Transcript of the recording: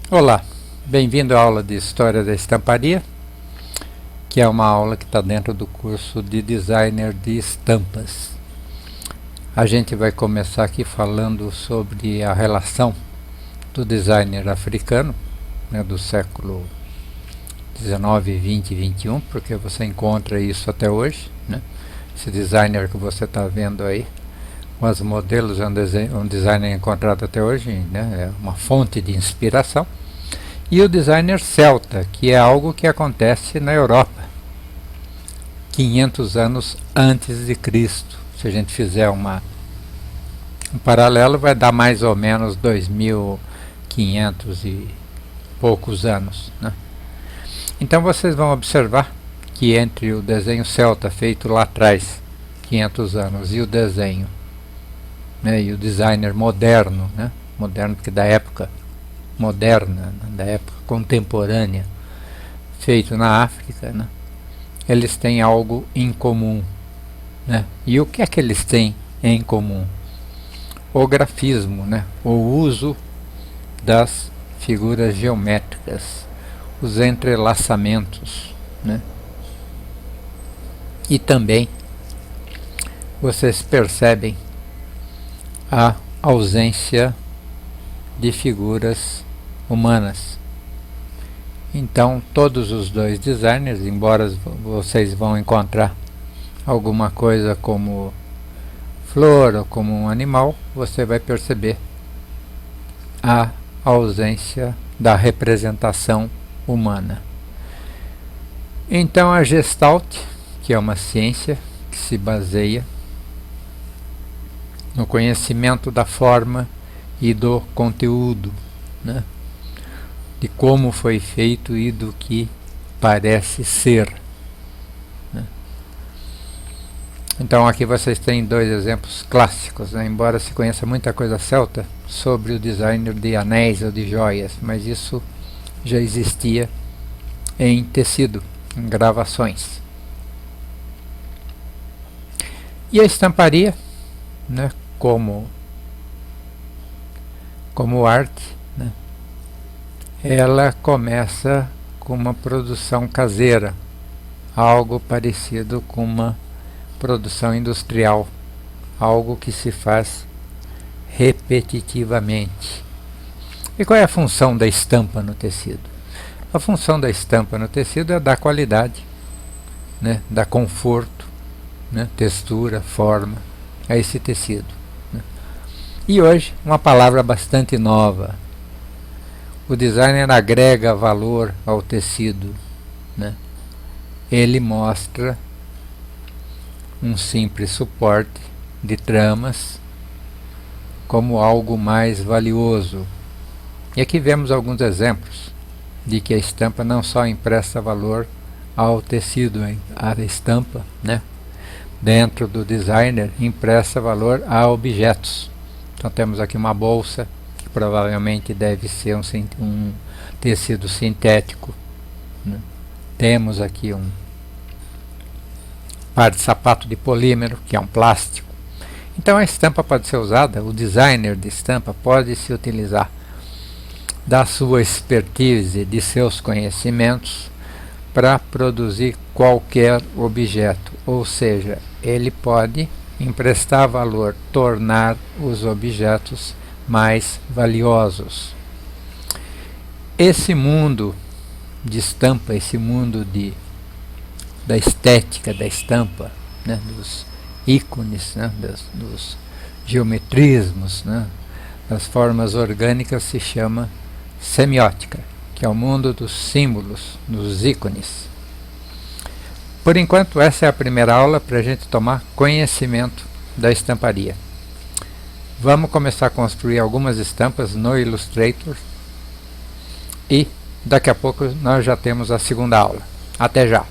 Olá, bem-vindo à aula de História da Estamparia, que é uma aula que está dentro do curso de Designer de Estampas. A gente vai começar aqui falando sobre a relação do designer africano, do século 19, 20 e 21, porque você encontra isso até hoje, Esse designer que você está vendo aí, com os modelos, é um designer encontrado até hoje, é uma fonte de inspiração. E o designer celta, que é algo que acontece na Europa, 500 anos antes de Cristo. Se a gente fizer um paralelo, vai dar mais ou menos 2500 e poucos anos, Então vocês vão observar que entre o desenho celta feito lá atrás, 500 anos, e o desenho, e o designer moderno, moderno porque da época moderna, da época contemporânea, feito na África, eles têm algo em comum. E o que é que eles têm em comum? O grafismo, o uso das figuras geométricas, os entrelaçamentos, e também vocês percebem a ausência de figuras humanas. Então todos os dois designers, embora vocês vão encontrar alguma coisa como flor ou como um animal, você vai perceber a ausência da representação humana. Então a Gestalt, que é uma ciência que se baseia no conhecimento da forma e do conteúdo, de como foi feito e do que parece ser. Então aqui vocês têm dois exemplos clássicos, embora se conheça muita coisa celta sobre o designer de anéis ou de joias, mas isso já existia em tecido, em gravações. E a estamparia, como arte, ela começa com uma produção caseira, algo parecido com uma produção industrial, algo que se faz repetitivamente. E qual é a função da estampa no tecido? A função da estampa no tecido é dar qualidade, dar conforto, textura, forma a esse tecido. E hoje, uma palavra bastante nova. O designer agrega valor ao tecido. Ele mostra um simples suporte de tramas como algo mais valioso. E aqui vemos alguns exemplos de que a estampa não só empresta valor ao tecido, a estampa, dentro do designer, empresta valor a objetos. Então temos aqui uma bolsa, que provavelmente deve ser um tecido sintético. Temos aqui um par de sapato de polímero, que é um plástico. Então a estampa pode ser usada, o designer de estampa pode se utilizar da sua expertise, de seus conhecimentos, para produzir qualquer objeto, ou seja, ele pode emprestar valor, tornar os objetos mais valiosos. Esse mundo de estampa, esse mundo da estética da estampa, dos ícones, dos geometrismos, das formas orgânicas, se chama semiótica, que é o mundo dos símbolos, dos ícones. Por enquanto, essa é a primeira aula para a gente tomar conhecimento da estamparia. Vamos começar a construir algumas estampas no Illustrator e daqui a pouco nós já temos a segunda aula. Até já!